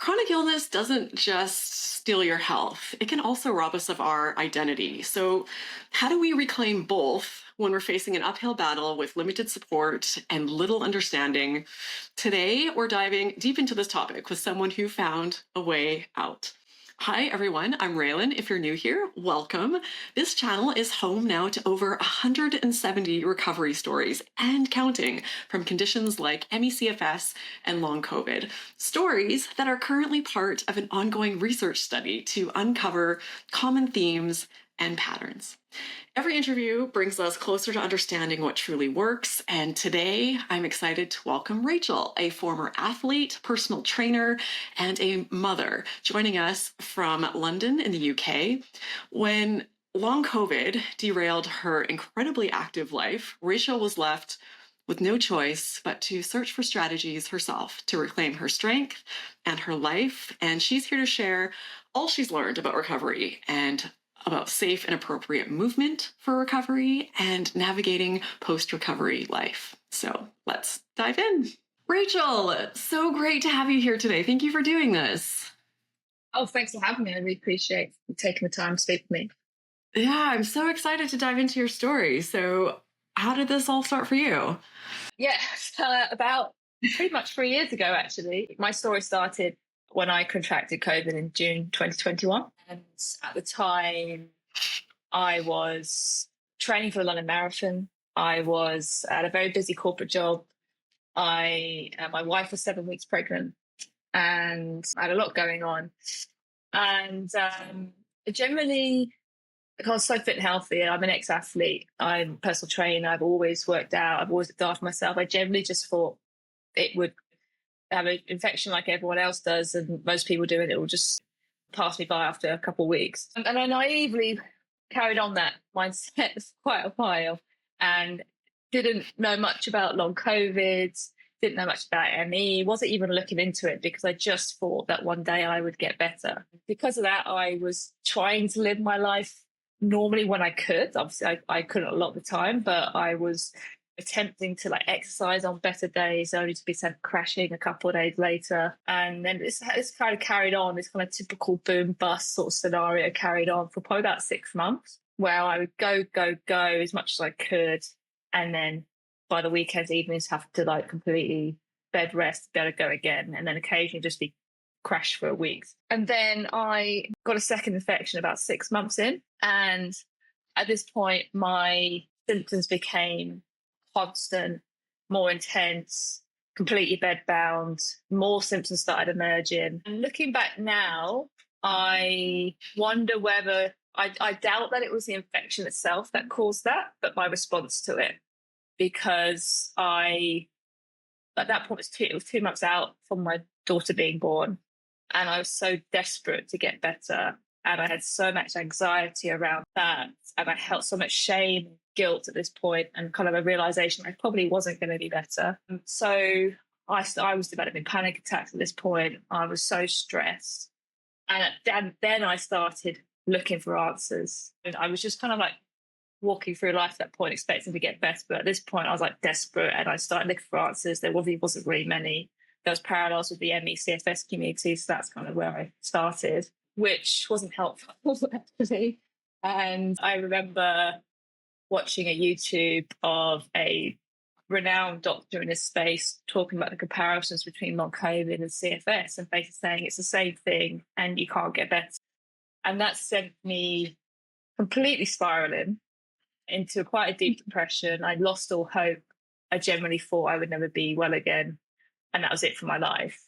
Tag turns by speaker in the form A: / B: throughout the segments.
A: Chronic illness doesn't just steal your health, it can also rob us of our identity. So, how do we reclaim both when we're facing an uphill battle with limited support and little understanding? Today, we're diving deep into this topic with someone who found a way out. Hi, everyone. I'm Raelan. If you're new here, welcome. This channel is home now to over 170 recovery stories and counting from conditions like CFS and Long Covid. Stories that are currently part of an ongoing research study to uncover common themes and patterns. Every interview brings us closer to understanding what truly works, and today I'm excited to welcome Rachael, a former athlete, personal trainer, and a mother, joining us from London in the UK. When long COVID derailed her incredibly active life, Rachael was left with no choice but to search for strategies herself to reclaim her strength and her life, and she's here to share all she's learned about recovery and about safe and appropriate movement for recovery and navigating post-recovery life. So let's dive in. Rachael, so great to have you here today. Thank you for doing this.
B: Oh, thanks for having me. I really appreciate you taking the time to speak with me.
A: Yeah, I'm so excited to dive into your story. So how did this all start for you?
B: Yeah, about pretty much 3 years ago, actually. My story started when I contracted COVID in June 2021. And at the time, I was training for the London Marathon. I was at a very busy corporate job. My wife was 7 weeks pregnant, and I had a lot going on. And generally, I was so fit and healthy. I'm an ex-athlete. I'm a personal trainer. I've always worked out. I've always looked after myself. I generally just thought it would have an infection like everyone else does, and most people do, and it will just pass me by after a couple of weeks. And I naively carried on that mindset for quite a while and didn't know much about long COVID, didn't know much about ME, wasn't even looking into it because I just thought that one day I would get better. Because of that, I was trying to live my life normally when I could. Obviously, I couldn't a lot of the time, but I was attempting to exercise on better days only to be sent crashing a couple of days later. And then this kind of carried on, this kind of typical boom bust sort of scenario carried on for probably about 6 months, where I would go as much as I could, and then by the weekends, evenings, have to completely bed rest, be able to go again, and then occasionally just be crashed for a week. And then I got a second infection about 6 months in, and at this point my symptoms became constant, more intense, completely bedbound, more symptoms started emerging. And looking back now, I wonder whether I doubt that it was the infection itself that caused that, but my response to it. Because at that point, it was 2 months out from my daughter being born, and I was so desperate to get better. And I had so much anxiety around that, and I felt so much shame and guilt at this point, and kind of a realization I probably wasn't going to be better. So I was developing panic attacks at this point. I was so stressed. And then I started looking for answers. And I was just kind of walking through life at that point, expecting to get better. But at this point, I was desperate, and I started looking for answers. There wasn't really many. There was parallels with the ME CFS community, so that's kind of where I started, which wasn't helpful actually. And I remember watching a YouTube of a renowned doctor in this space talking about the comparisons between long COVID and CFS, and basically saying it's the same thing and you can't get better. And that sent me completely spiraling into quite a deep depression. I lost all hope. I generally thought I would never be well again, and that was it for my life.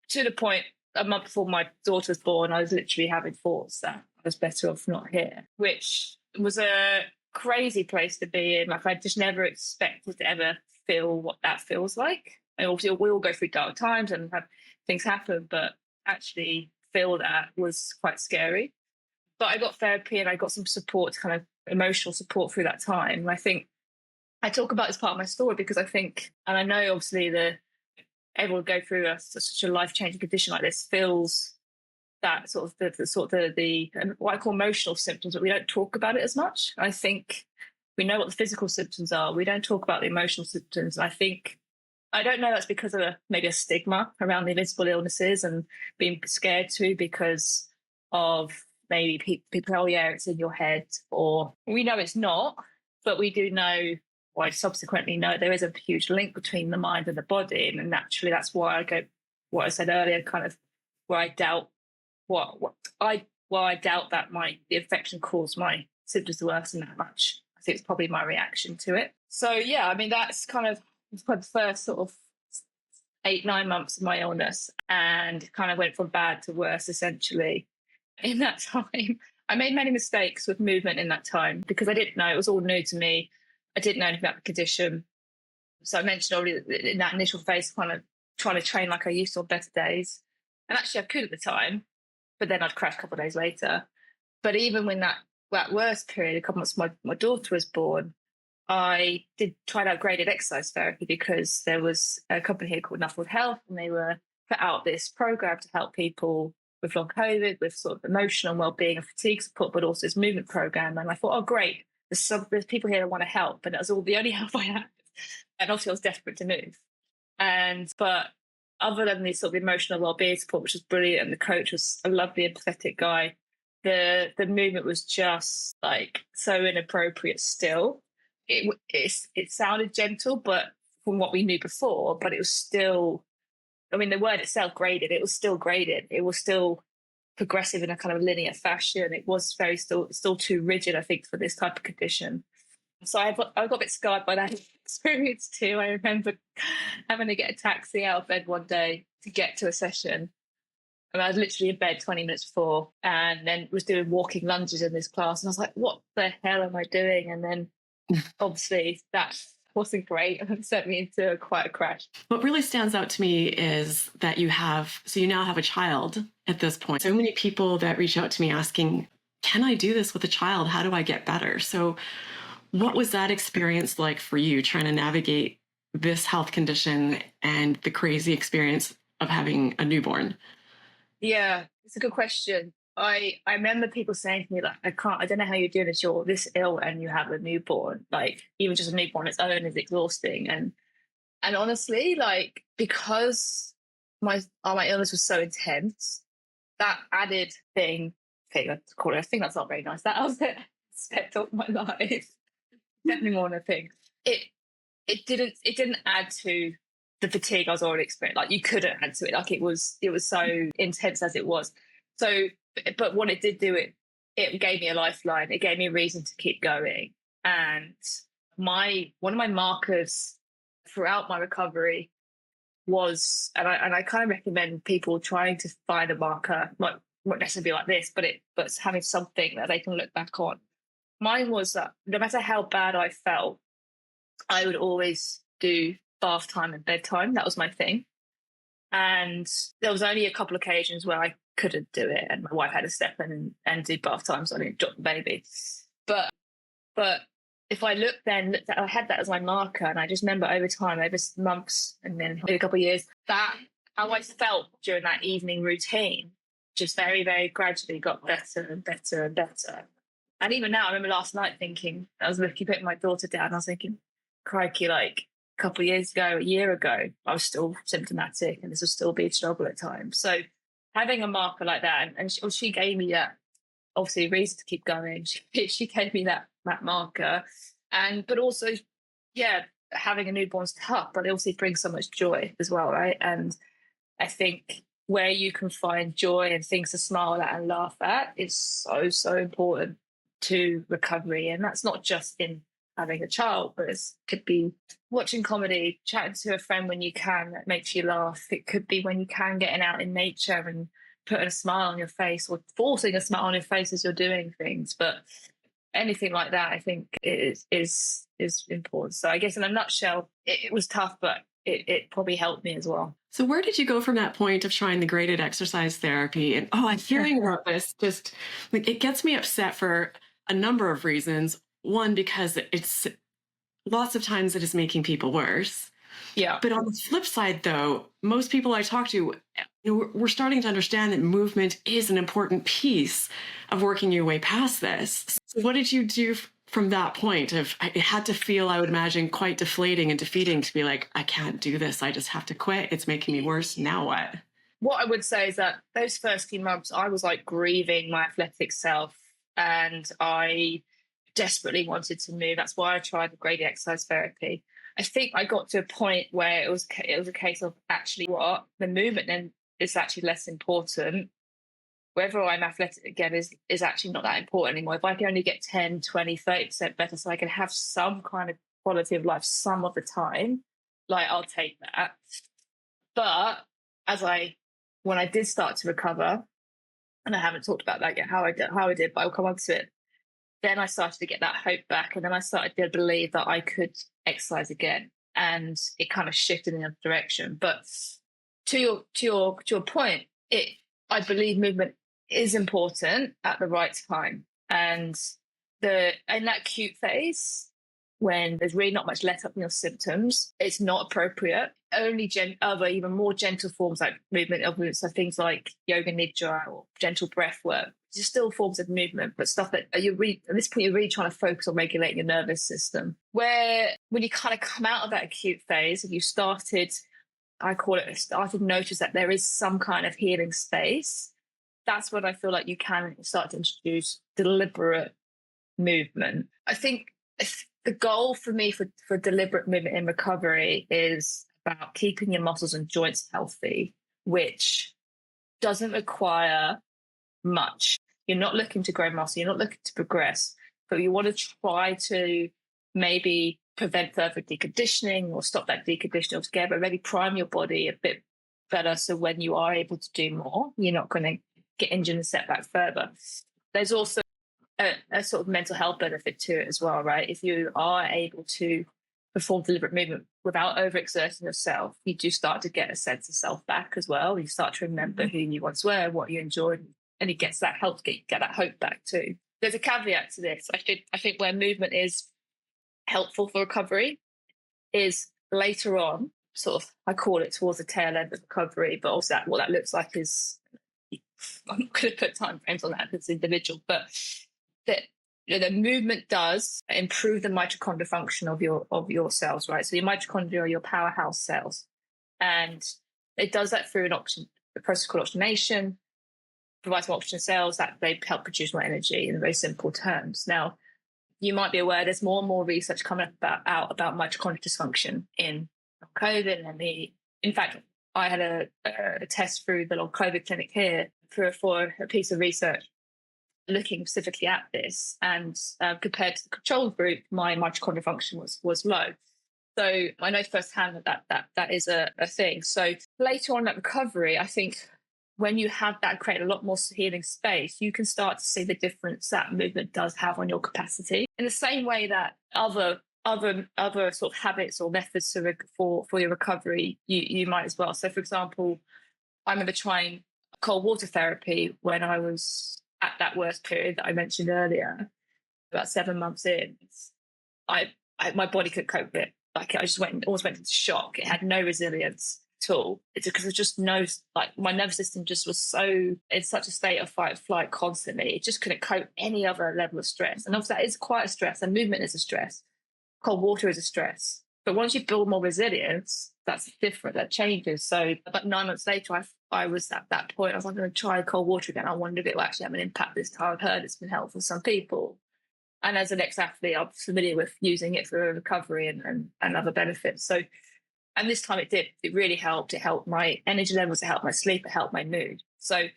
B: To the point, a month before my daughter was born, I was literally having thoughts that I was better off not here, which was a crazy place to be in. I just never expected to ever feel what that feels like. And obviously, we all go through dark times and have things happen, but actually feel that was quite scary. But I got therapy and I got some support, kind of emotional support through that time. And I think I talk about this part of my story because I think, and I know obviously everyone will go through such a life-changing condition like this feels that sort of the what I call emotional symptoms, but we don't talk about it as much. I think we know what the physical symptoms are. We don't talk about the emotional symptoms. And I think I don't know, that's because of maybe a stigma around the invisible illnesses and being scared to because of maybe people, oh yeah, it's in your head, or we know it's not, but we do know, or I subsequently know, there is a huge link between the mind and the body. And naturally, that's why I go, what I said earlier, kind of where I doubt I doubt that the infection caused my symptoms to worsen that much. I think it's probably my reaction to it. So yeah, I mean, that's kind of the first sort of 8-9 months of my illness, and kind of went from bad to worse essentially in that time. I made many mistakes with movement in that time because I didn't know, it was all new to me. I didn't know anything about the condition. So I mentioned already that in that initial phase, kind of trying to train like I used to on better days. And actually I could at the time, but then I'd crash a couple of days later. But even when that worst period, a couple months my daughter was born, I did try out graded exercise therapy because there was a company here called Rachael Health, and they were put out this program to help people with long COVID, with sort of emotional well-being and fatigue support, but also this movement program. And I thought, oh, great, there's people here that want to help. And that was all the only help I had. And obviously I was desperate to move. But other than the sort of emotional well-being support, which was brilliant, and the coach was a lovely, empathetic guy, the movement was just like so inappropriate still. It sounded gentle, but from what we knew before, but it was still, I mean, the word itself, graded, it was still graded. It was still progressive in a kind of linear fashion. It was still too rigid, I think, for this type of condition. So I got a bit scarred by that experience too. I remember having to get a taxi out of bed one day to get to a session. And I was literally in bed 20 minutes before, and then was doing walking lunges in this class. And I was like, what the hell am I doing? And then obviously that wasn't great and sent me into quite a crash.
A: What really stands out to me is that you now have a child at this point. So many people that reach out to me asking, can I do this with a child? How do I get better? So what was that experience like for you, trying to navigate this health condition and the crazy experience of having a newborn?
B: Yeah, it's a good question. I remember people saying to me, like, I don't know how you're doing this. You're this ill and you have a newborn. Like, even just a newborn on its own is exhausting. And honestly, like, because my illness was so intense, that added thing, I call it, I think that's not very nice. That other aspect of my life, definitely more than a thing. It didn't add to the fatigue I was already experiencing. Like, you couldn't add to it. Like, it was so intense as it was. So, but what it did do, it gave me a lifeline. It gave me a reason to keep going. And one of my markers throughout my recovery was, and I kind of recommend people trying to find a marker, not necessarily be like this, but having something that they can look back on. Mine was that no matter how bad I felt, I would always do bath time and bedtime. That was my thing. And there was only a couple of occasions where I couldn't do it, and my wife had to step in and do bath time, so I didn't drop the baby. But if I I had that as my marker, and I just remember over time, over months, and then maybe a couple of years, that how I felt during that evening routine just very, very gradually got better and better and better. And even now, I remember last night thinking, I was putting my daughter down, and I was thinking, crikey, like a couple of years ago, a year ago, I was still symptomatic, and this will still be a struggle at times. So having a marker like that, and she gave me that, obviously, reason to keep going. She gave me that marker. But also, yeah, having a newborn's tough, but it also brings so much joy as well, right? And I think where you can find joy and things to smile at and laugh at is so, so important to recovery. And that's not just in having a child, but it could be watching comedy, chatting to a friend when you can that makes you laugh. It could be when you can getting out in nature and putting a smile on your face, or forcing a smile on your face as you're doing things. But anything like that, I think, is important. So I guess in a nutshell, it was tough, but it probably helped me as well.
A: So where did you go from that point of trying the graded exercise therapy? And I'm hearing about this, just like, it gets me upset for a number of reasons. One, because it's lots of times it is making people worse.
B: Yeah.
A: But on the flip side, though, most people I talk to, we're starting to understand that movement is an important piece of working your way past this. So what did you do from that point of, it had to feel, I would imagine, quite deflating and defeating to be like, I can't do this. I just have to quit. It's making me worse. Now what?
B: What I would say is that those first few months, I was like grieving my athletic self, and I desperately wanted to move. That's why I tried the gradient exercise therapy. I think I got to a point where it was a case of, actually, what, the movement then is actually less important. Whether I'm athletic again is actually not that important anymore. If I can only get 10, 20, 30% better, so I can have some kind of quality of life some of the time, like, I'll take that. But when I did start to recover, and I haven't talked about that yet, how I did, but I'll come on to it. Then I started to get that hope back, and then I started to believe that I could exercise again, and it kind of shifted in the other direction. But to your point, I believe movement is important at the right time, and in that acute phase, when there's really not much let up in your symptoms, it's not appropriate. Only other, even more gentle forms like movement, so things like yoga nidra or gentle breath work, just still forms of movement, but stuff that at this point you're really trying to focus on regulating your nervous system. Where when you kind of come out of that acute phase and you started to notice that there is some kind of healing space, that's when I feel like you can start to introduce deliberate movement. I think the goal for me for deliberate movement in recovery is about keeping your muscles and joints healthy, which doesn't require much. You're not looking to grow muscle, you're not looking to progress, but you want to try to maybe prevent further deconditioning or stop that deconditioning altogether, maybe prime your body a bit better, so when you are able to do more, you're not going to get injured and set back further. There's also a sort of mental health benefit to it as well, right? If you are able to perform deliberate movement without overexerting yourself, you do start to get a sense of self back as well. You start to remember who you once were, what you enjoyed, and it gets that help get that hope back too. There's a caveat to this. I think where movement is helpful for recovery is later on, sort of, I call it towards the tail end of recovery, but also what that looks like is, I'm not going to put time frames on that because it's individual, but that the movement does improve the mitochondrial function of your cells, right? So your mitochondria are your powerhouse cells, and it does that through a process called oxygenation, provides more oxygen cells that they help produce more energy in very simple terms. Now, you might be aware there's more and more research coming out about mitochondrial dysfunction in COVID, and in fact, I had a test through the Long COVID clinic here for a piece of research looking specifically at this, and compared to the control group, my mitochondrial function was low. So I know firsthand that is a thing. So later on in that recovery, I think when you have that create a lot more healing space, you can start to see the difference that movement does have on your capacity. In the same way that other sort of habits or methods for your recovery, you might as well. So for example, I remember trying cold water therapy when I was at that worst period that I mentioned earlier, about 7 months in. My body couldn't cope with it. Like, I just almost went into shock. It had no resilience at all. It's because there's just no, like, my nervous system just was so in such a state of fight or flight constantly. It just couldn't cope any other level of stress. And obviously that is quite a stress, and movement is a stress. Cold water is a stress. But once you build more resilience, that's different. That changes. So about 9 months later, I was at that point. I was like, I'm going to try cold water again. I wondered if it will actually have an impact this time. I've heard it's been helpful for some people. And as an ex-athlete, I'm familiar with using it for recovery and other benefits. So, and this time it did. It really helped. It helped my energy levels. It helped my sleep. It helped my mood. So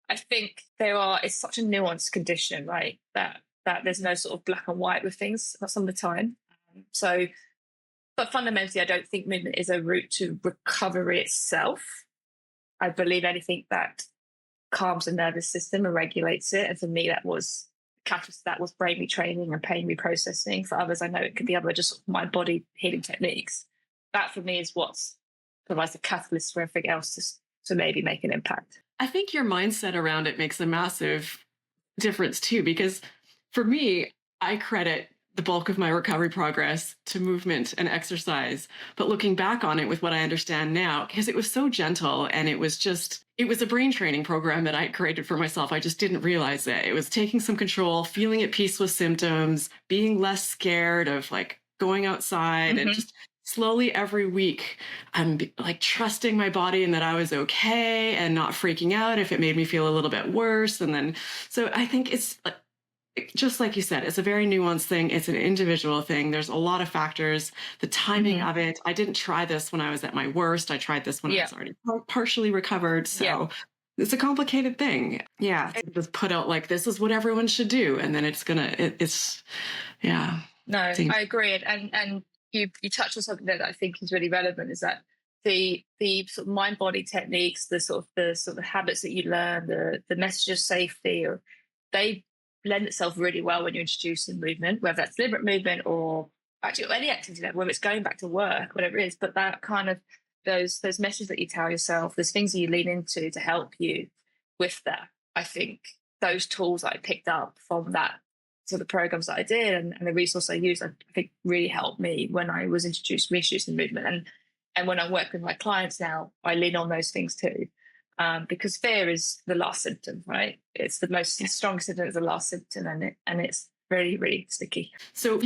B: I think it's such a nuanced condition, right? That there's no sort of black and white with things some of the time. So, but fundamentally, I don't think movement is a route to recovery itself. I believe anything that calms the nervous system and regulates it. And for me, that was catalyst. That was brain retraining and pain reprocessing. For others, I know it could be other just my body healing techniques. That for me is what provides the catalyst for everything else to maybe make an impact.
A: I think your mindset around it makes a massive difference too, because for me, I credit the bulk of my recovery progress to movement and exercise. But looking back on it with what I understand now, because it was so gentle and it It was a brain training program that I created for myself. I just didn't realize it. It was taking some control, feeling at peace with symptoms, being less scared of like going outside, and
B: Hmm.
A: just slowly every week I'm like trusting my body and that I was okay and not freaking out if it made me feel a little bit worse. And then, so I think it's just like you said, it's a very nuanced thing. It's an individual thing. There's a lot of factors, the timing
B: Hmm.
A: of it. I didn't try this when I was at my worst. I tried this when I
B: Yeah.
A: was already partially recovered.
B: Yeah.
A: So it's a complicated thing. Yeah. To just put out like, this is what everyone should do. And then it's, yeah.
B: No,
A: Seems-
B: I agree. And you touched on something that I think is really relevant, is that the sort of mind body techniques, the sort of habits that you learn, the message of safety, or they lend itself really well when you're introducing movement, whether that's deliberate movement or actually any activity level, whether it's going back to work, whatever it is. But that kind of those messages that you tell yourself, those things that you lean into to help you with that. I think those tools that I picked up from that, so the programs that I did and the resource I used, I think really helped me when I was reintroducing movement. And when I work with my clients now, I lean on those things too. Because fear is the last symptom, right? It's the strongest symptom, is the last symptom, and it's really, really sticky.
A: So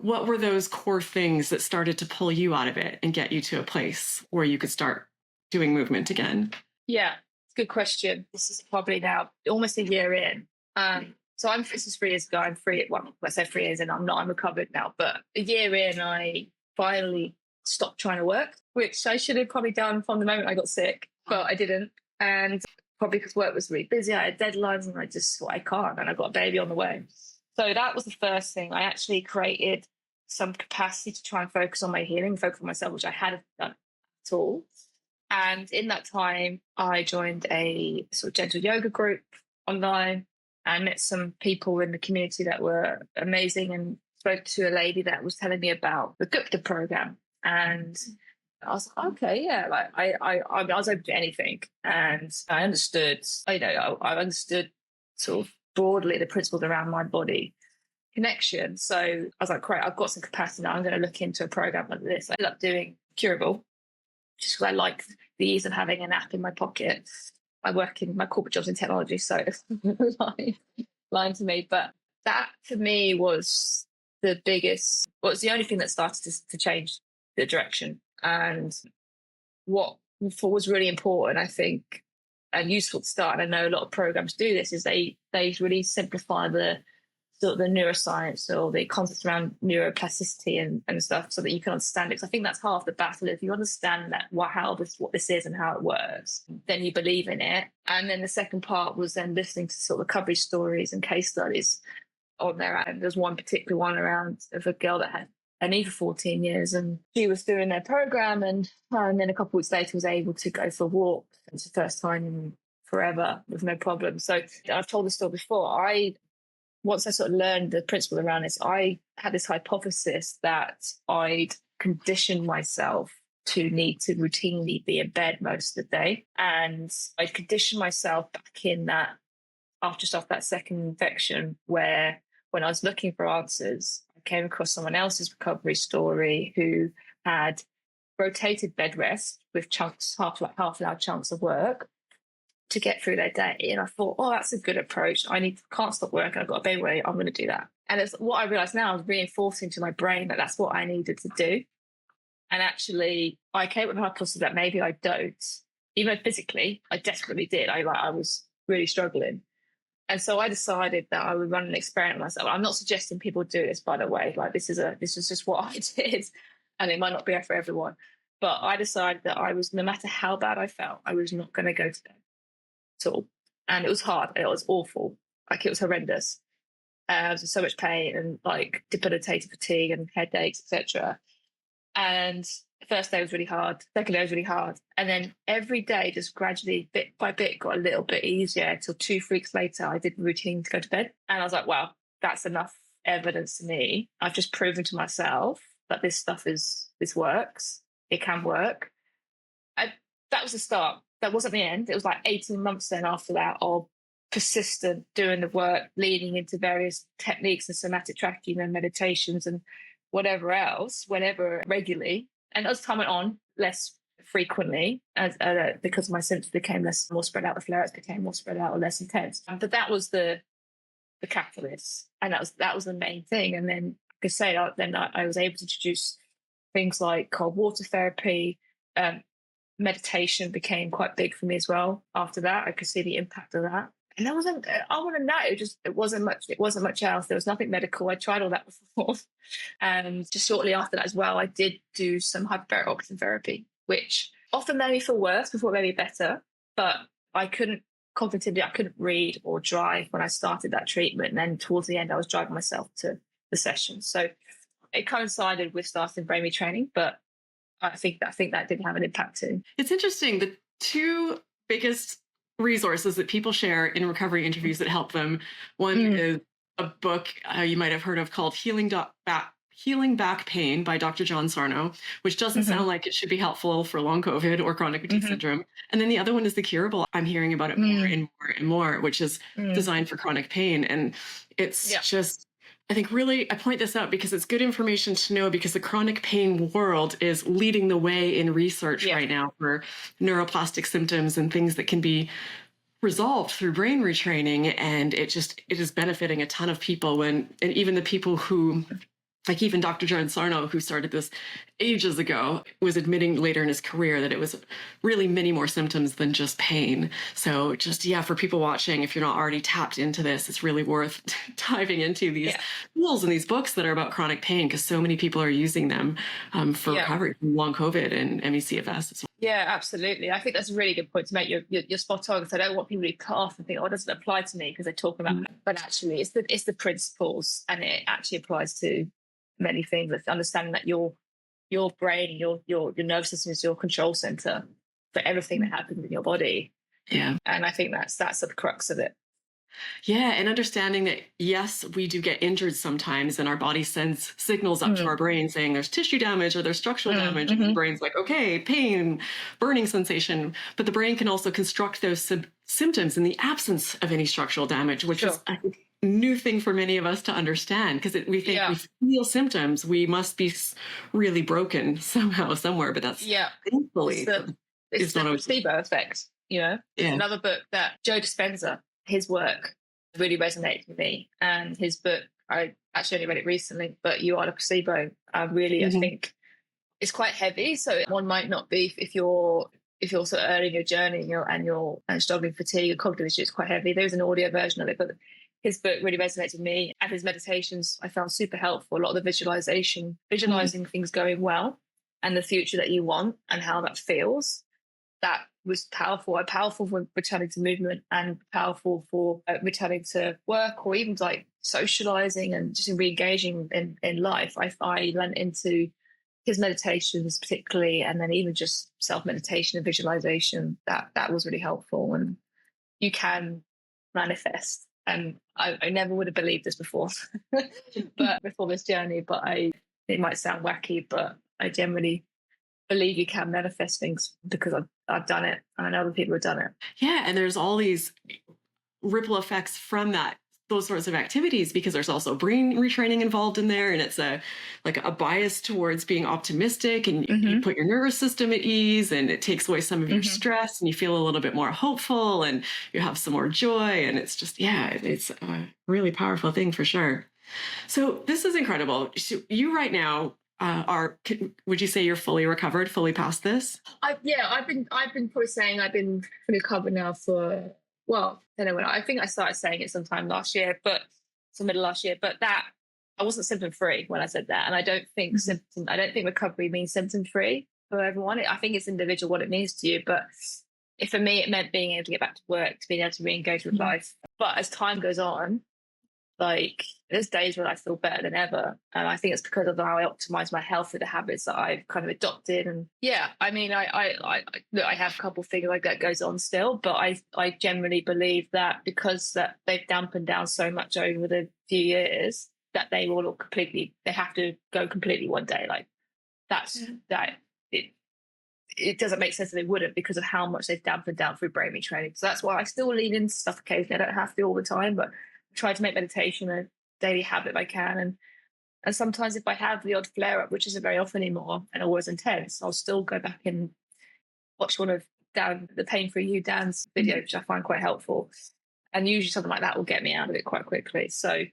A: what were those core things that started to pull you out of it and get you to a place where you could start doing movement again?
B: Yeah, good question. This is probably now almost a year in. So this is 3 years ago. I'm free. Well, let's say 3 years in. I'm recovered now. But a year in, I finally stopped trying to work, which I should have probably done from the moment I got sick, but I didn't. And probably because work was really busy, I had deadlines, and I just thought I can't. And I got a baby on the way. So that was the first thing. I actually created some capacity to try and focus on my healing, focus on myself, which I hadn't done at all. And in that time, I joined a sort of gentle yoga group online. I met some people in the community that were amazing, and spoke to a lady that was telling me about the Gupta program. And I was like, okay, yeah, like I was open to anything. And I understood, I understood sort of broadly the principles around mind body connection. So I was like, great, I've got some capacity now. I'm going to look into a program like this. I ended up doing Curable, just because I like the ease of having an app in my pocket. I work in my corporate jobs in technology, so it's lying to me. But that for me was the only thing that started to change the direction. And what was really important, I think, and useful to start, and I know a lot of programs do this, is they really simplify the sort of the neuroscience or the concepts around neuroplasticity and stuff, so that you can understand it. Because I think that's half the battle. If you understand that what this is and how it works, then you believe in it. And then the second part was then listening to sort of recovery stories and case studies on there. And there's one particular one around of a girl that had a knee for 14 years, and she was doing their program, and then a couple of weeks later was able to go for a walk. It's the first time in forever with no problem. So I've told the story before. Once I sort of learned the principle around this, I had this hypothesis that I'd conditioned myself to need to routinely be in bed most of the day. And I'd conditioned myself back in that just after that second infection, where when I was looking for answers, I came across someone else's recovery story who had rotated bed rest with chunks, half an hour chunks of work to get through their day. And I thought, oh, that's a good approach. Can't stop working. I've got a baby away. I'm going to do that. And it's what I realized now is reinforcing to my brain that that's what I needed to do. And actually, I came with the hypothesis that maybe I don't, even though physically I desperately did. I was really struggling. And so I decided that I would run an experiment myself. I'm not suggesting people do this, by the way. Like this is just what I did, and it might not be for everyone. But I decided that no matter how bad I felt, I was not going to go to bed at all. And it was hard. It was awful. Like it was horrendous. I was in so much pain and like debilitating fatigue and headaches, etc. And the first day was really hard. Second day was really hard. And then every day, just gradually, bit by bit, got a little bit easier until 2 weeks later, I did the routine to go to bed. And I was like, wow, that's enough evidence to me. I've just proven to myself that this works. It can work. That was the start. That wasn't the end. It was like 18 months then after that of persistent doing the work, leaning into various techniques and somatic tracking and meditations and whatever else, whenever regularly. And as time went on, less frequently as because my symptoms became more spread out, the flare-ups became more spread out or less intense. But that was the catalyst, and that was the main thing. And then, like I say, I was able to introduce things like cold water therapy. Meditation became quite big for me as well. After that, I could see the impact of that. And there wasn't, other than that, it wasn't much else. There was nothing medical. I tried all that before. And just shortly after that as well, I did do some hyperbaric oxygen therapy, which often made me feel worse before it made me better. But I couldn't read or drive when I started that treatment. And then towards the end, I was driving myself to the session. So it coincided with starting brain retraining, but I think that did have an impact too.
A: It's interesting. The two biggest resources that people share in recovery interviews that help them, one is a book you might have heard of called Healing Back Pain by Dr. John Sarno, which doesn't sound like it should be helpful for long COVID or chronic fatigue syndrome. And then the other one is The Curable. I'm hearing about it more and more and more, which is designed for chronic pain. And it's just, I think really, I point this out because it's good information to know, because the chronic pain world is leading the way in research right now for neuroplastic symptoms and things that can be resolved through brain retraining. And it is benefiting a ton of people and even the people who, like even Dr. John Sarno, who started this ages ago, was admitting later in his career that it was really many more symptoms than just pain. So just, for people watching, if you're not already tapped into this, it's really worth diving into these tools and these books that are about chronic pain, because so many people are using them for recovery from long COVID and ME/CFS as well.
B: Yeah, absolutely. I think that's a really good point to make. You're spot on, because I don't want people to get off and think, oh, it doesn't apply to me because they're talking about it. But actually, it's the principles, and it actually applies to many things. It's understanding that your brain, your nervous system is your control center for everything that happens in your body.
A: Yeah.
B: And I think that's the crux of it.
A: Yeah, and understanding that, yes, we do get injured sometimes, and our body sends signals up to our brain saying there's tissue damage or there's structural damage, and the brain's like, okay, pain, burning sensation. But the brain can also construct those symptoms in the absence of any structural damage, which is, I think, a new thing for many of us to understand, because we think we feel symptoms, we must be really broken somehow, somewhere. But that's thankfully
B: it's the placebo effect. There's another book that Joe Dispenza, his work really resonated with me, and his book, I actually only read it recently, but You Are the Placebo, I think it's quite heavy. So one might not be, if you're sort of early in your journey and you're struggling with fatigue or cognitive issues, it's quite heavy. There's an audio version of it, but his book really resonated with me, and his meditations I found super helpful. A lot of the visualizing things going well and the future that you want and how that feels. That was powerful for returning to movement, and powerful for returning to work, or even like socializing and just re-engaging in life. I went into his meditations particularly, and then even just self-meditation and visualization. That was really helpful, and you can manifest. And I never would have believed this before, but before this journey. But it might sound wacky, but I generally believe you can manifest things because I've done it, and I know other people have done it.
A: Yeah, and there's all these ripple effects from those sorts of activities, because there's also brain retraining involved in there, and it's a bias towards being optimistic, and you put your nervous system at ease, and it takes away some of your stress, and you feel a little bit more hopeful, and you have some more joy, and it's just it's a really powerful thing for sure. So this is incredible. So you right now would you say you're fully recovered, fully past this?
B: I've been probably saying I've been fully recovered now for, well, I don't know when. I think I started saying it sometime last year, but it's the middle of last year. But that I wasn't symptom free when I said that, and I don't think recovery means symptom free for everyone. I think it's individual what it means to you. But for me, it meant being able to get back to work, to being able to re-engage with life. But as time goes on, like there's days when I feel better than ever, and I think it's because of how I optimize my health with the habits that I've kind of adopted. And I mean, I have a couple of things like that goes on still, but I generally believe that because that they've dampened down so much over the few years, that they have to go completely one day. Like it doesn't make sense that they wouldn't, because of how much they've dampened down through brain retraining. So that's why I still lean into stuff occasionally. I don't have to all the time, but try to make meditation a daily habit if I can. And sometimes if I have the odd flare up, which isn't very often anymore and always intense, I'll still go back and watched one of the Pain For You, Dan's video, which I find quite helpful. And usually something like that will get me out of it quite quickly. So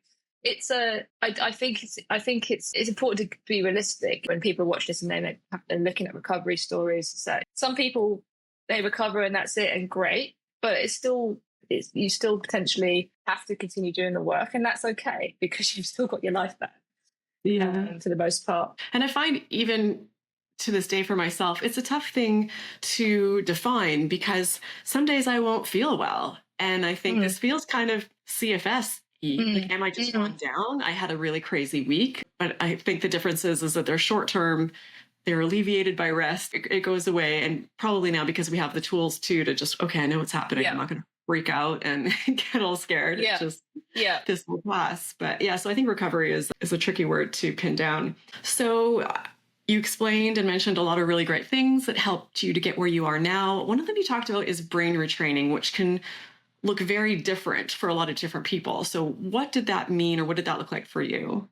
B: I think it's important to be realistic when people watch this and they're looking at recovery stories. So some people, they recover and that's it and great, but you still potentially have to continue doing the work, and that's okay because you've still got your life back.
A: Yeah.
B: For the most part.
A: And I find even to this day for myself, it's a tough thing to define because some days I won't feel well. And I think this feels kind of CFS. Like, am I just run down? I had a really crazy week, but I think the difference is that they're short term. They're alleviated by rest. It goes away. And probably now because we have the tools too to just, okay, I know what's happening. Yeah. I'm not going to freak out and get all scared. Yeah. It's just, this will pass. But yeah, so I think recovery is a tricky word to pin down. So you explained and mentioned a lot of really great things that helped you to get where you are now. One of them you talked about is brain retraining, which can look very different for a lot of different people. So what did that mean, or what did that look like for you?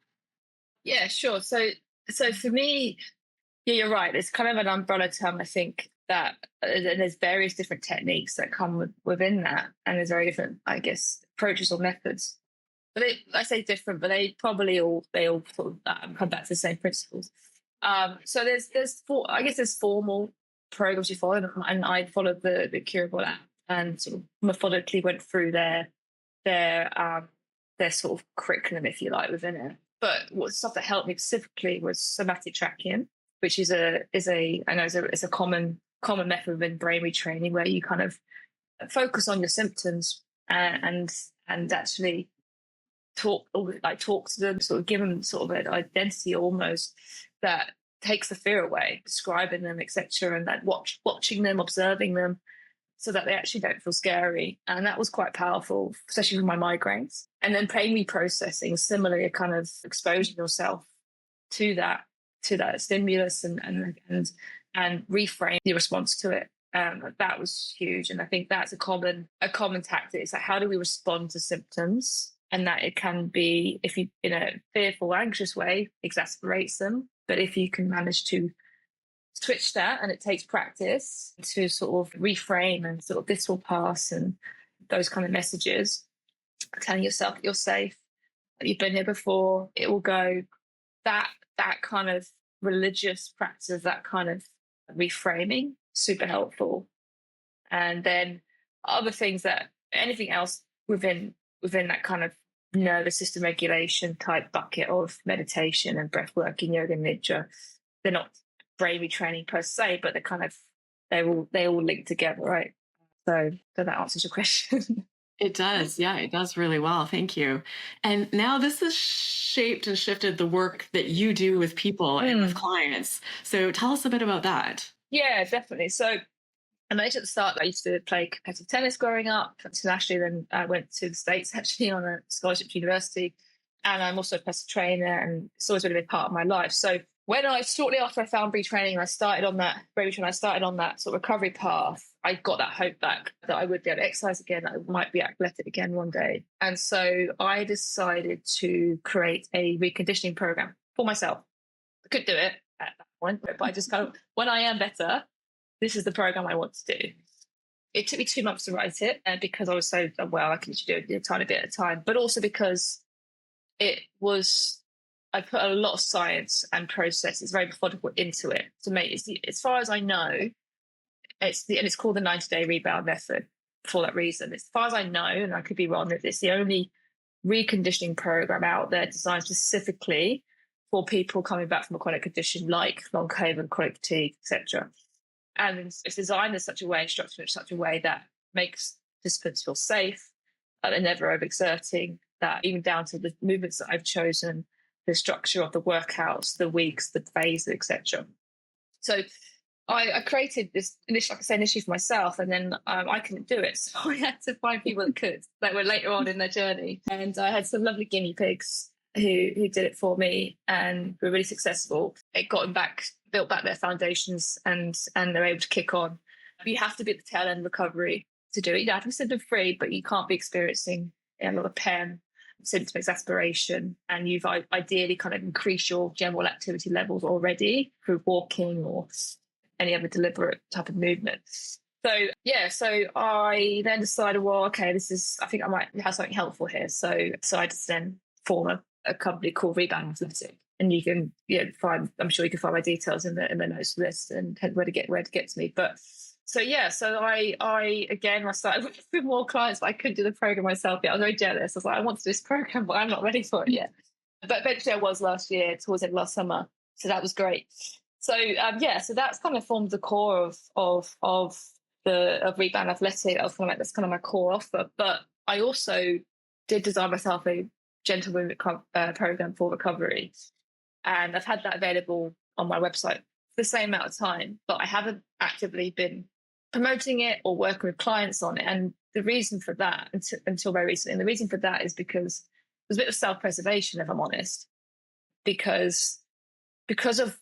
B: Yeah, sure. So for me, yeah, you're right. It's kind of an umbrella term. I think that there's various different techniques that come within that, and there's very different, I guess, approaches or methods. But I say different, but they all sort of come back to the same principles. So there's formal programs you follow, and I followed the Curable app and sort of methodically went through their sort of curriculum, if you like, within it. But what stuff that helped me specifically was somatic tracking, which is a common method within brain retraining where you kind of focus on your symptoms and actually talk to them, sort of give them sort of an identity almost that takes the fear away, describing them, etc., and that watching them, observing them, so that they actually don't feel scary. And that was quite powerful, especially with my migraines. And then pain reprocessing, similarly, kind of exposing yourself to that stimulus and reframe your response to it. That was huge. And I think that's a common tactic. It's like, how do we respond to symptoms? And that it can be, if you, in a fearful, anxious way, exasperates them. But if you can manage to switch that, and it takes practice to sort of reframe and sort of this will pass and those kind of messages, telling yourself that you're safe, that you've been here before, it will go. That kind of religious practice, that kind of reframing, super helpful. And then other things, that anything else within that kind of nervous system regulation type bucket of meditation and breath work and yoga nidra, they're not brain retraining per se, but they all link together, right? So that answers your question.
A: It does. Yeah, it does really well. Thank you. And now this has shaped and shifted the work that you do with people and with clients. So tell us a bit about that.
B: Yeah, definitely. So I mentioned at the start that I used to play competitive tennis growing up internationally. Then I went to the States actually on a scholarship to university. And I'm also a personal trainer, and it's always really been part of my life. So shortly after I found retraining, I started on that sort of recovery path, I got that hope back that I would be able to exercise again, that I might be athletic again one day. And so I decided to create a reconditioning program for myself. I could do it at that point, but I just kind of, when I am better, this is the program I want to do. It took me 2 months to write it, and because I was so unwell, I could do it a tiny bit at a time, but also because I put a lot of science and processes very methodical into it to make it, as far as I know, it's called the 90-day rebound method for that reason. As far as I know, and I could be wrong, it's the only reconditioning program out there designed specifically for people coming back from a chronic condition like long COVID, chronic fatigue, etc. And it's designed in such a way, structured in such a way that makes participants feel safe, that they're never overexerting, that even down to the movements that I've chosen, the structure of the workouts, the weeks, the phases, etc. So I created this initially for myself, and then I couldn't do it. So I had to find people that could, that were later on in their journey. And I had some lovely guinea pigs who did it for me and were really successful. It got them back, built back their foundations, and they're able to kick on. You have to be at the tail end recovery to do it. You don't have to be symptom-free, but you can't be experiencing a lot of PEM, symptom exasperation, and you've ideally kind of increased your general activity levels already through walking or any other deliberate type of movement. So yeah, so I then decided, well, okay, I think I might have something helpful here. So I just then form a company called Rebound Athletic, and you can find. I'm sure you can find my details in the notes for this and where to get to me. But so yeah, so I again I started with more clients, but I couldn't do the program myself yet. I was very jealous. I was like, I want to do this program, but I'm not ready for it yet. But eventually I was last year, towards the end of last summer. So that was great. So yeah, so that's kind of formed the core of Rebound Athletic. That's kind of my core offer. But I also did design myself a gentle movement program for recovery, and I've had that available on my website for the same amount of time, but I haven't actively been promoting it or working with clients on it. And the reason for that, until very recently, and the reason for that is because there's a bit of self-preservation, if I'm honest, because of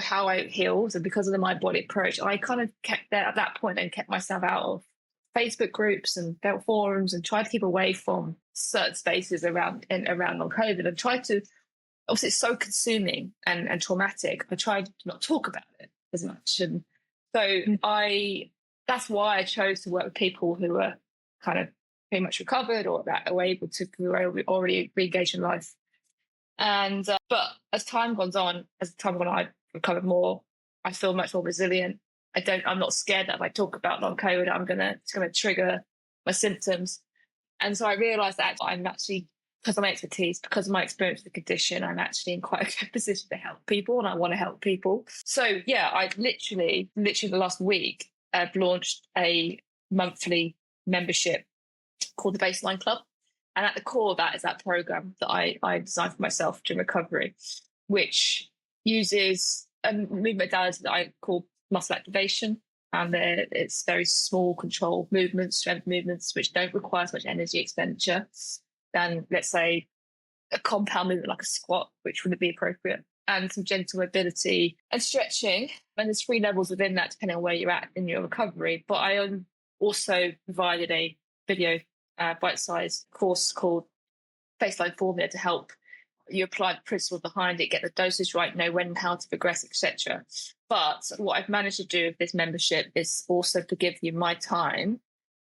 B: how I healed and because of the mind body approach, I kind of kept there at that point and kept myself out of Facebook groups and forums and tried to keep away from certain spaces around long COVID, and tried to, obviously it's so consuming and traumatic, I tried to not talk about it as much. And so that's why I chose to work with people who were kind of pretty much recovered or that were able to already re-engage in life. And but as time gone on, I've recovered more. I feel much more resilient. I'm not scared that if I talk about long COVID, it's gonna trigger my symptoms. And so I realised that I'm actually, because of my expertise, because of my experience with the condition, I'm actually in quite a good position to help people, and I want to help people. So yeah, I literally the last week I've launched a monthly membership called the Baseline Club. And at the core of that is that program that I designed for myself during recovery, which uses a movement modality that I call muscle activation. And it's very small, controlled movements, strength movements, which don't require as much energy expenditure than, let's say, a compound movement like a squat, which wouldn't be appropriate, and some gentle mobility and stretching. And there's 3 levels within that, depending on where you're at in your recovery. But I also provided a video bite-sized course called Baseline Formula to help you apply the principle behind it, get the dosage right, know when and how to progress, etc. But what I've managed to do with this membership is also to give you my time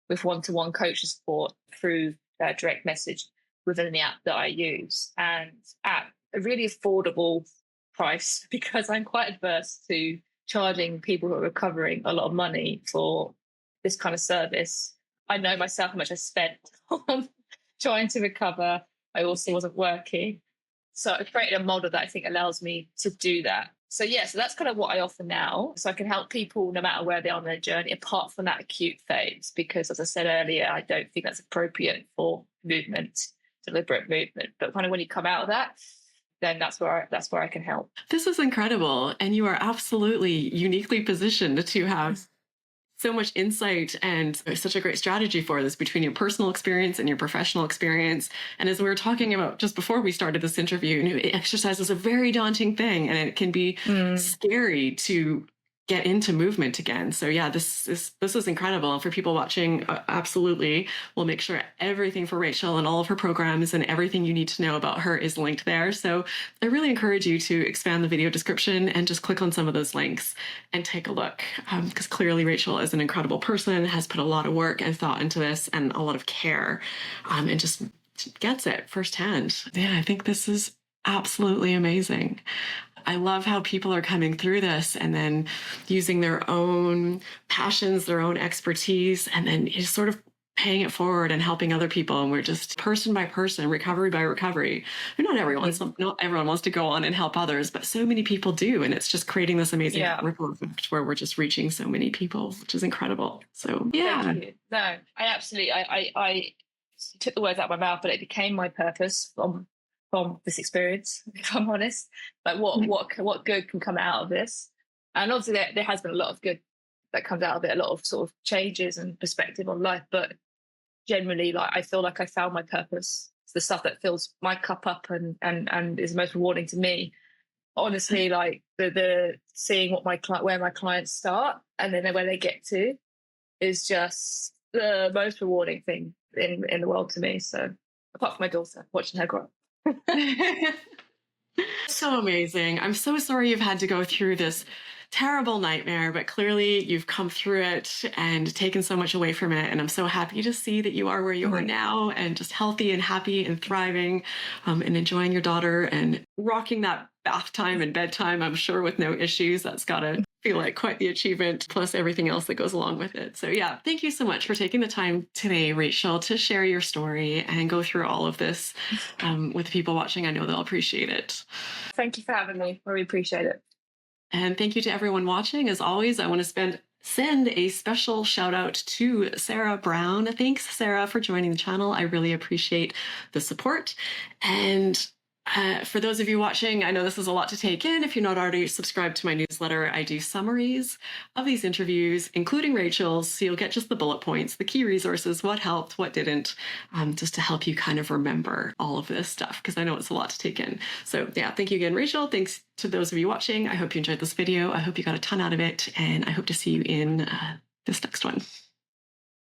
B: with one-to-one coaching support through direct message within the app that I use, and at a really affordable price, because I'm quite adverse to charging people who are recovering a lot of money for this kind of service. I know myself how much I spent on trying to recover. I also wasn't working. So I created a model that I think allows me to do that. So yeah, so that's kind of what I offer now. So I can help people no matter where they are on their journey, apart from that acute phase, because as I said earlier, I don't think that's appropriate for movement, deliberate movement. But kind of when you come out of that, then that's where I can help.
A: This is incredible. And you are absolutely uniquely positioned to have so much insight and such a great strategy for this between your personal experience and your professional experience. And as we were talking about just before we started this interview, exercise is a very daunting thing, and it can be scary to get into movement again. So yeah, this is incredible. And for people watching, absolutely, we'll make sure everything for Rachael and all of her programs and everything you need to know about her is linked there. So I really encourage you to expand the video description and just click on some of those links and take a look, because clearly Rachael is an incredible person, has put a lot of work and thought into this and a lot of care, and just gets it firsthand. Yeah, I think this is absolutely amazing. I love how people are coming through this and then using their own passions, their own expertise, and then just sort of paying it forward and helping other people. And we're just person by person, recovery by recovery. And not everyone wants to go on and help others, but so many people do. And it's just creating this amazing ripple effect where we're just reaching so many people, which is incredible. So yeah.
B: Thank you. No, I absolutely, I took the words out of my mouth, but it became my purpose from this experience, if I'm honest. Like what good can come out of this? And obviously there has been a lot of good that comes out of it, a lot of sort of changes and perspective on life. But generally, like, I feel like I found my purpose. It's the stuff that fills my cup up and is most rewarding to me. Honestly, like the seeing where my clients start and then where they get to is just the most rewarding thing in the world to me. So apart from my daughter, watching her grow.
A: So amazing. I'm so sorry you've had to go through this terrible nightmare, but clearly you've come through it and taken so much away from it. And I'm so happy to see that you are where you are now and just healthy and happy and thriving, and enjoying your daughter and rocking that bath time and bedtime, I'm sure, with no issues. That's got to feel like quite the achievement, plus everything else that goes along with it. So yeah, thank you so much for taking the time today, Rachael, to share your story and go through all of this with people watching. I know they'll appreciate it.
B: Thank you for having me. Really appreciate it.
A: And thank you to everyone watching. As always, I want to send a special shout out to Sarah Brown. Thanks, Sarah, for joining the channel. I really appreciate the support. And for those of you watching, I know this is a lot to take in. If you're not already subscribed to my newsletter, I do summaries of these interviews, including Rachel's, so you'll get just the bullet points, the key resources, what helped, what didn't, just to help you kind of remember all of this stuff, because I know it's a lot to take in. So yeah, thank you again, Rachael. Thanks to those of you watching. I hope you enjoyed this video. I hope you got a ton out of it, and I hope to see you in this next one.